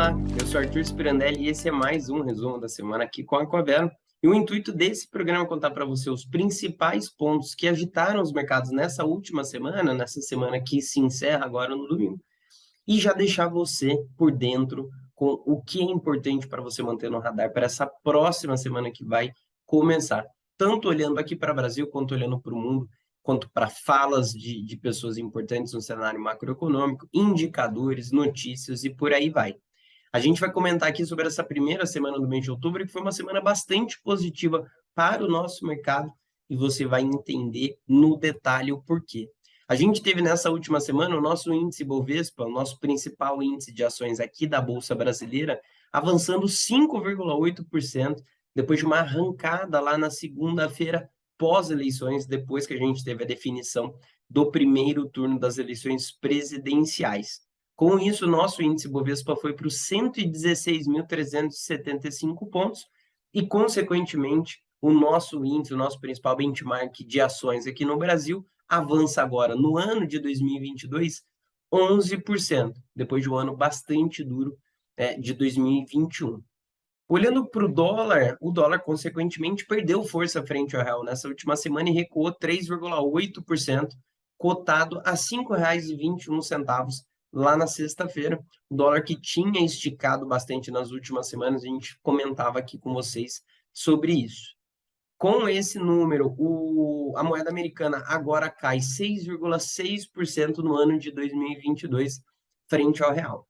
Olá, eu sou Arthur Spirandelli e esse é mais um resumo da semana aqui com a Aquavero. E o intuito desse programa é contar para você os principais pontos que agitaram os mercados nessa última semana, nessa semana que se encerra agora no domingo, e já deixar você por dentro com o que é importante para você manter no radar para essa próxima semana que vai começar. Tanto olhando aqui para o Brasil, quanto olhando para o mundo, quanto para falas de pessoas importantes no cenário macroeconômico, indicadores, notícias e por aí vai. A gente vai comentar aqui sobre essa primeira semana do mês de outubro, que foi uma semana bastante positiva para o nosso mercado, e você vai entender no detalhe o porquê. A gente teve nessa última semana o nosso índice Bovespa, o nosso principal índice de ações aqui da Bolsa Brasileira, avançando 5,8%, depois de uma arrancada lá na segunda-feira, pós-eleições, depois que a gente teve a definição do primeiro turno das eleições presidenciais. Com isso, o nosso índice Bovespa foi para os 116.375 pontos e, consequentemente, o nosso índice, o nosso principal benchmark de ações aqui no Brasil, avança agora, no ano de 2022, 11%, depois de um ano bastante duro de 2021. Olhando para o dólar, consequentemente, perdeu força frente ao real nessa última semana e recuou 3,8%, cotado a R$ 5,21 lá na sexta-feira. O dólar que tinha esticado bastante nas últimas semanas, a gente comentava aqui com vocês sobre isso. Com esse número, a moeda americana agora cai 6,6% no ano de 2022 frente ao real.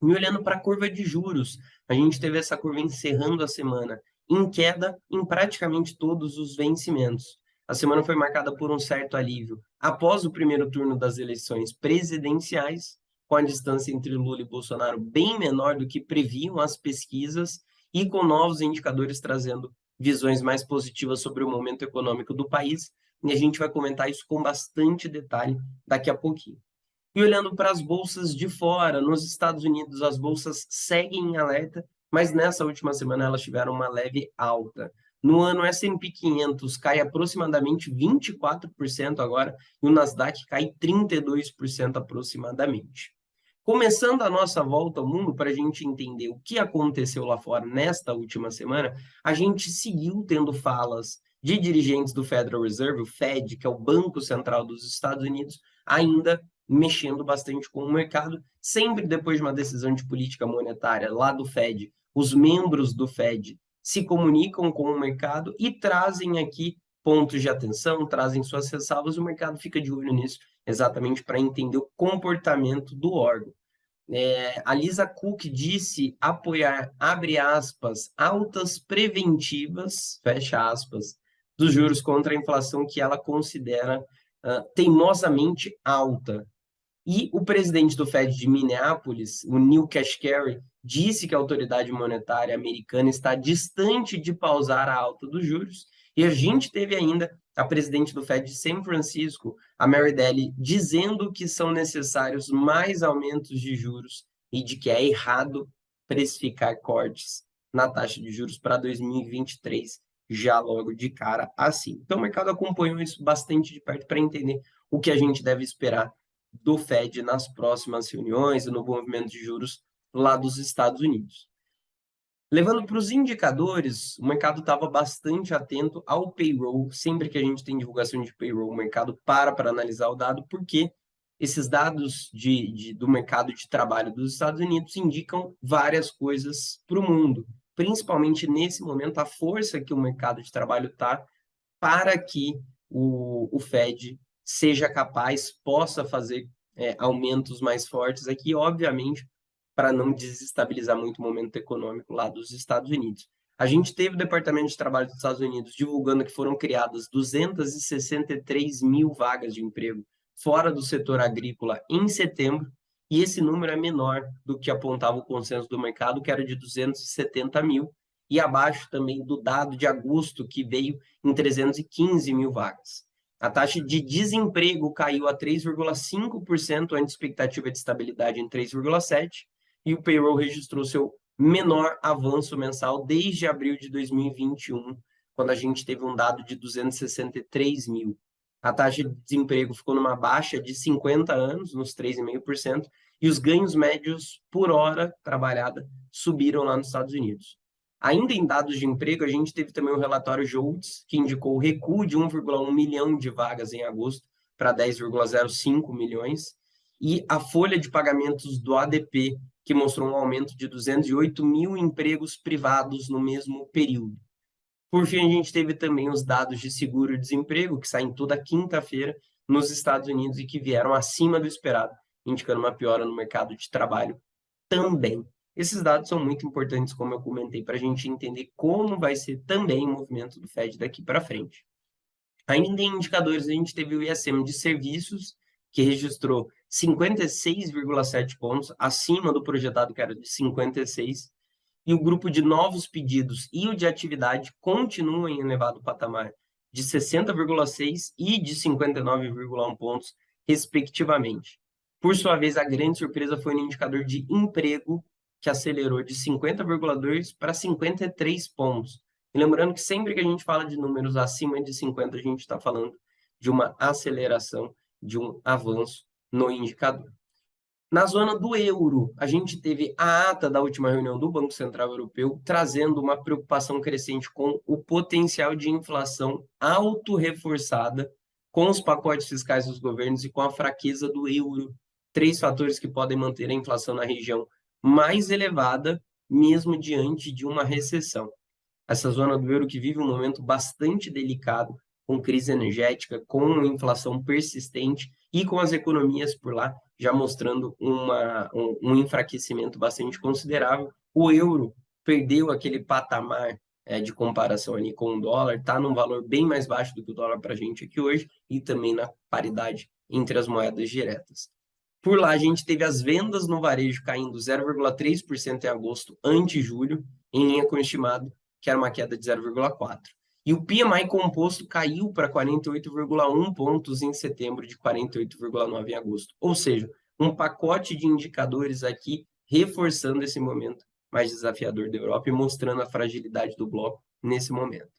E olhando para a curva de juros, a gente teve essa curva encerrando a semana em queda em praticamente todos os vencimentos. A semana foi marcada por um certo alívio após o primeiro turno das eleições presidenciais, com a distância entre Lula e Bolsonaro bem menor do que previam as pesquisas e com novos indicadores trazendo visões mais positivas sobre o momento econômico do país. E a gente vai comentar isso com bastante detalhe daqui a pouquinho. E olhando para as bolsas de fora, nos Estados Unidos as bolsas seguem em alerta, mas nessa última semana elas tiveram uma leve alta. No ano, o S&P 500 cai aproximadamente 24% agora, e o Nasdaq cai 32% aproximadamente. Começando a nossa volta ao mundo, para a gente entender o que aconteceu lá fora nesta última semana, a gente seguiu tendo falas de dirigentes do Federal Reserve, o Fed, que é o Banco Central dos Estados Unidos, ainda mexendo bastante com o mercado, sempre depois de uma decisão de política monetária lá do Fed, os membros do Fed se comunicam com o mercado e trazem aqui pontos de atenção, trazem suas ressalvas, o mercado fica de olho nisso, exatamente para entender o comportamento do órgão. A Lisa Cook disse apoiar, abre aspas, altas preventivas, fecha aspas, dos juros contra a inflação que ela considera teimosamente alta. E o presidente do Fed de Minneapolis, o Neil Kashkari, disse que a autoridade monetária americana está distante de pausar a alta dos juros. E a gente teve ainda a presidente do Fed de São Francisco, a Mary Daly, dizendo que são necessários mais aumentos de juros e de que é errado precificar cortes na taxa de juros para 2023, já logo de cara assim. Então o mercado acompanhou isso bastante de perto para entender o que a gente deve esperar do Fed nas próximas reuniões e no movimento de juros lá dos Estados Unidos. Levando para os indicadores, o mercado estava bastante atento ao payroll. Sempre que a gente tem divulgação de payroll, o mercado para analisar o dado, porque esses dados do mercado de trabalho dos Estados Unidos indicam várias coisas para o mundo, principalmente nesse momento, a força que o mercado de trabalho está para que o Fed seja capaz, possa fazer aumentos mais fortes aqui, obviamente, para não desestabilizar muito o momento econômico lá dos Estados Unidos. A gente teve o Departamento de Trabalho dos Estados Unidos divulgando que foram criadas 263 mil vagas de emprego fora do setor agrícola em setembro, e esse número é menor do que apontava o consenso do mercado, que era de 270 mil, e abaixo também do dado de agosto, que veio em 315 mil vagas. A taxa de desemprego caiu a 3,5%, ante expectativa de estabilidade em 3,7%, e o payroll registrou seu menor avanço mensal desde abril de 2021, quando a gente teve um dado de 263 mil. A taxa de desemprego ficou numa baixa de 50 anos, nos 3,5%, e os ganhos médios por hora trabalhada subiram lá nos Estados Unidos. Ainda em dados de emprego, a gente teve também o relatório JOLTS, que indicou o recuo de 1,1 milhão de vagas em agosto para 10,05 milhões, e a folha de pagamentos do ADP, que mostrou um aumento de 208 mil empregos privados no mesmo período. Por fim, a gente teve também os dados de seguro-desemprego, que saem toda quinta-feira nos Estados Unidos e que vieram acima do esperado, indicando uma piora no mercado de trabalho também. Esses dados são muito importantes, como eu comentei, para a gente entender como vai ser também o movimento do Fed daqui para frente. Ainda em indicadores, a gente teve o ISM de serviços, que registrou 56,7 pontos, acima do projetado, que era de 56, e o grupo de novos pedidos e o de atividade continuam em elevado patamar, de 60,6 e de 59,1 pontos, respectivamente. Por sua vez, a grande surpresa foi no indicador de emprego, que acelerou de 50,2 para 53 pontos. E lembrando que sempre que a gente fala de números acima de 50, a gente está falando de uma aceleração, de um avanço no indicador. Na zona do euro, a gente teve a ata da última reunião do Banco Central Europeu, trazendo uma preocupação crescente com o potencial de inflação autorreforçada com os pacotes fiscais dos governos e com a fraqueza do euro. Três fatores que podem manter a inflação na região mais elevada, mesmo diante de uma recessão. Essa zona do euro que vive um momento bastante delicado, com crise energética, com inflação persistente e com as economias por lá já mostrando um enfraquecimento bastante considerável. O euro perdeu aquele patamar de comparação ali com o dólar, está num valor bem mais baixo do que o dólar para a gente aqui hoje e também na paridade entre as moedas diretas. Por lá, a gente teve as vendas no varejo caindo 0,3% em agosto, ante julho, em linha com o estimado, que era uma queda de 0,4%. E o PMI composto caiu para 48,1 pontos em setembro, de 48,9 em agosto. Ou seja, um pacote de indicadores aqui reforçando esse momento mais desafiador da Europa e mostrando a fragilidade do bloco nesse momento.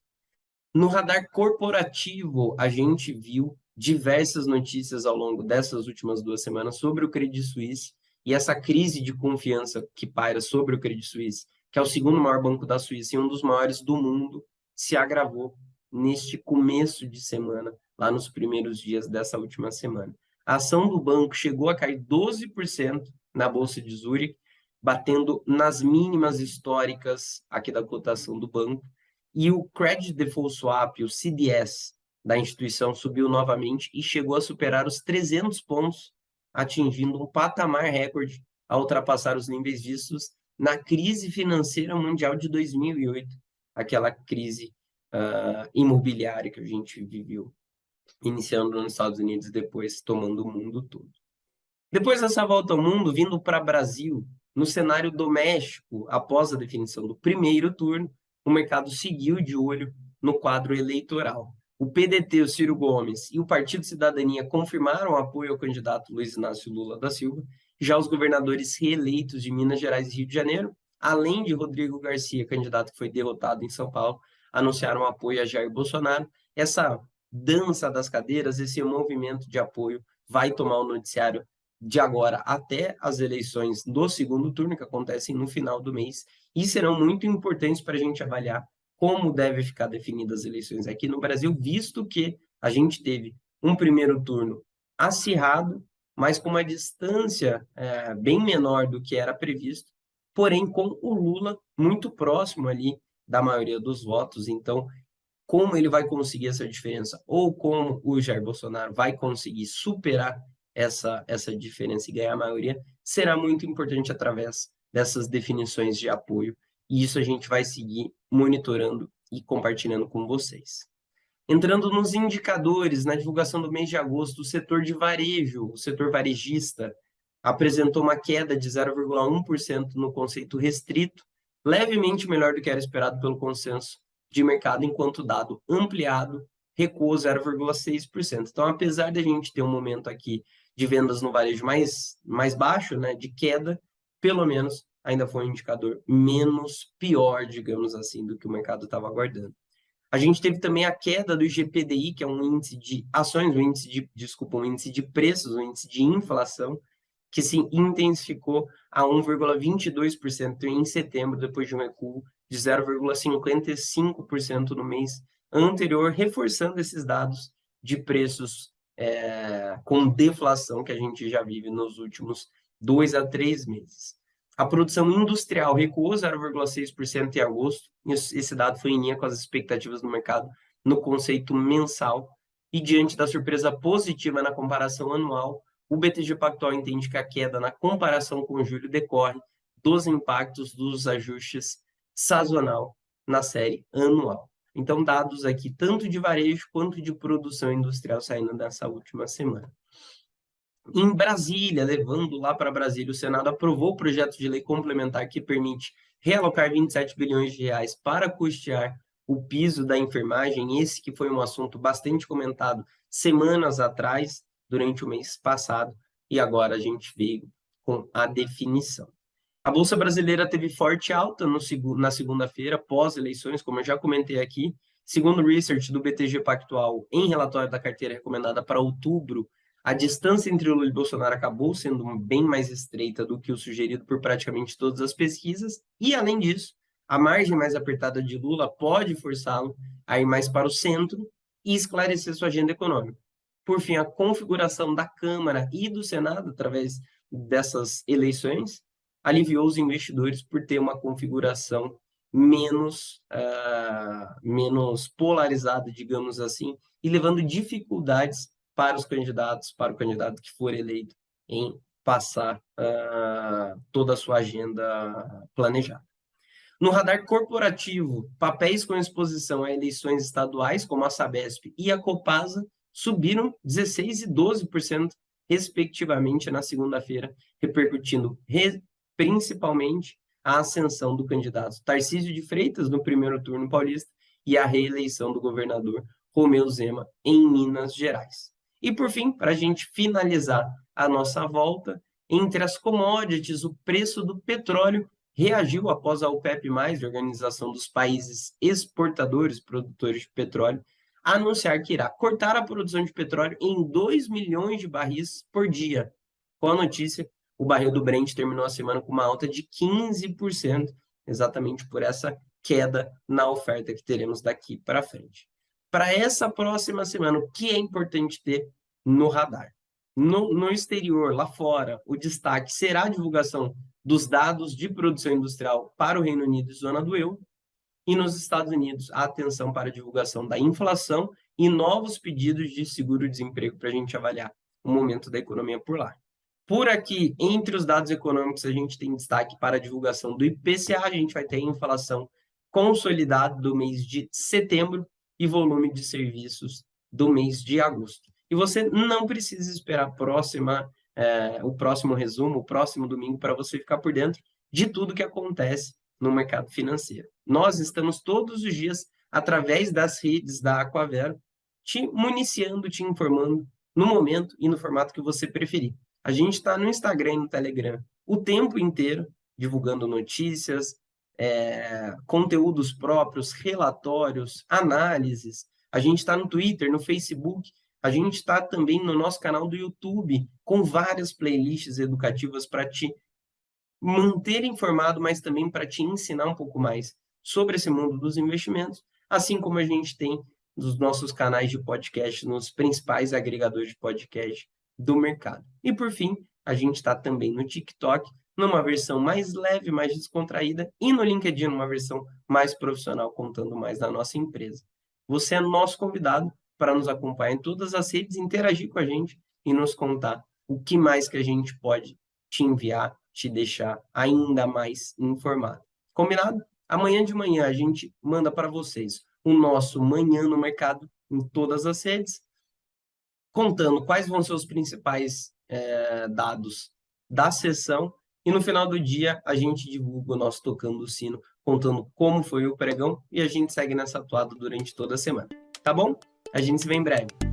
No radar corporativo, a gente viu diversas notícias ao longo dessas últimas 2 semanas sobre o Credit Suisse e essa crise de confiança que paira sobre o Credit Suisse, que é o segundo maior banco da Suíça e um dos maiores do mundo, se agravou neste começo de semana, lá nos primeiros dias dessa última semana. A ação do banco chegou a cair 12% na Bolsa de Zurique, batendo nas mínimas históricas aqui da cotação do banco, e o Credit Default Swap, o CDS, da instituição subiu novamente e chegou a superar os 300 pontos, atingindo um patamar recorde ao ultrapassar os níveis vistos na crise financeira mundial de 2008, aquela crise imobiliária que a gente viveu, iniciando nos Estados Unidos e depois tomando o mundo todo. Depois dessa volta ao mundo, vindo para o Brasil, no cenário doméstico, após a definição do primeiro turno, o mercado seguiu de olho no quadro eleitoral. O PDT, o Ciro Gomes e o Partido Cidadania confirmaram o apoio ao candidato Luiz Inácio Lula da Silva. Já os governadores reeleitos de Minas Gerais e Rio de Janeiro, além de Rodrigo Garcia, candidato que foi derrotado em São Paulo, anunciaram apoio a Jair Bolsonaro. Essa dança das cadeiras, esse movimento de apoio vai tomar o noticiário de agora até as eleições do segundo turno, que acontecem no final do mês, e serão muito importantes para a gente avaliar como deve ficar definidas as eleições aqui no Brasil, visto que a gente teve um primeiro turno acirrado, mas com uma distância bem menor do que era previsto, porém com o Lula muito próximo ali da maioria dos votos. Então, como ele vai conseguir essa diferença, ou como o Jair Bolsonaro vai conseguir superar essa diferença e ganhar a maioria, será muito importante através dessas definições de apoio, e isso a gente vai seguir monitorando e compartilhando com vocês. Entrando nos indicadores, na divulgação do mês de agosto, o setor de varejo, o setor varejista, apresentou uma queda de 0,1% no conceito restrito, levemente melhor do que era esperado pelo consenso de mercado, enquanto o dado ampliado recuou 0,6%. Então, apesar de a gente ter um momento aqui de vendas no varejo mais baixo, né, de queda, pelo menos ainda foi um indicador menos pior, digamos assim, do que o mercado estava aguardando. A gente teve também a queda do IGPDI, que é um índice de ações, um índice de preços, um índice de inflação, que se intensificou a 1,22% em setembro, depois de um recuo de 0,55% no mês anterior, reforçando esses dados de preços com deflação que a gente já vive nos últimos 2 a 3 meses. A produção industrial recuou 0,6% em agosto. Esse dado foi em linha com as expectativas do mercado no conceito mensal. E diante da surpresa positiva na comparação anual, o BTG Pactual entende que a queda na comparação com julho decorre dos impactos dos ajustes sazonal na série anual. Então, dados aqui tanto de varejo quanto de produção industrial saindo nessa última semana. Em Brasília, levando lá para Brasília, o Senado aprovou o projeto de lei complementar que permite realocar 27 bilhões de reais para custear o piso da enfermagem, esse que foi um assunto bastante comentado semanas atrás, durante o mês passado, e agora a gente veio com a definição. A Bolsa Brasileira teve forte alta na segunda-feira, pós-eleições, como eu já comentei aqui. Segundo o research do BTG Pactual, em relatório da carteira recomendada para outubro, a distância entre Lula e Bolsonaro acabou sendo bem mais estreita do que o sugerido por praticamente todas as pesquisas, e, além disso, a margem mais apertada de Lula pode forçá-lo a ir mais para o centro e esclarecer sua agenda econômica. Por fim, a configuração da Câmara e do Senado, através dessas eleições, aliviou os investidores por ter uma configuração menos polarizada, digamos assim, e levando dificuldades para os candidatos, para o candidato que for eleito, em passar toda a sua agenda planejada. No radar corporativo, papéis com exposição a eleições estaduais, como a Sabesp e a Copasa, subiram 16% e 12%, respectivamente, na segunda-feira, repercutindo principalmente a ascensão do candidato Tarcísio de Freitas no primeiro turno paulista e a reeleição do governador Romeu Zema em Minas Gerais. E, por fim, para a gente finalizar a nossa volta, entre as commodities, o preço do petróleo reagiu após a OPEP+, a Organização dos Países Exportadores, Produtores de Petróleo, anunciar que irá cortar a produção de petróleo em 2 milhões de barris por dia. Com a notícia, o barril do Brent terminou a semana com uma alta de 15%, exatamente por essa queda na oferta que teremos daqui para frente. Para essa próxima semana, o que é importante ter no radar? No exterior, lá fora, o destaque será a divulgação dos dados de produção industrial para o Reino Unido e zona do euro, e nos Estados Unidos, a atenção para a divulgação da inflação e novos pedidos de seguro-desemprego para a gente avaliar o momento da economia por lá. Por aqui, entre os dados econômicos, a gente tem destaque para a divulgação do IPCA, a gente vai ter a inflação consolidada do mês de setembro e volume de serviços do mês de agosto. E você não precisa esperar o próximo resumo, o próximo domingo, para você ficar por dentro de tudo que acontece no mercado financeiro. Nós estamos todos os dias, através das redes da Aquavero, te municiando, te informando no momento e no formato que você preferir. A gente está no Instagram e no Telegram o tempo inteiro, divulgando notícias, conteúdos próprios, relatórios, análises. A gente está no Twitter, no Facebook, a gente está também no nosso canal do YouTube, com várias playlists educativas para te manter informado, mas também para te ensinar um pouco mais sobre esse mundo dos investimentos, assim como a gente tem nos nossos canais de podcast, nos principais agregadores de podcast do mercado. E, por fim, a gente está também no TikTok, numa versão mais leve, mais descontraída, e no LinkedIn, numa versão mais profissional, contando mais da nossa empresa. Você é nosso convidado para nos acompanhar em todas as redes, interagir com a gente e nos contar o que mais que a gente pode te enviar, te deixar ainda mais informado. Combinado? Amanhã de manhã a gente manda para vocês o nosso Manhã no Mercado em todas as redes, contando quais vão ser os principais dados da sessão, e no final do dia a gente divulga o nosso Tocando o Sino, contando como foi o pregão, e a gente segue nessa atuada durante toda a semana. Tá bom? A gente se vê em breve.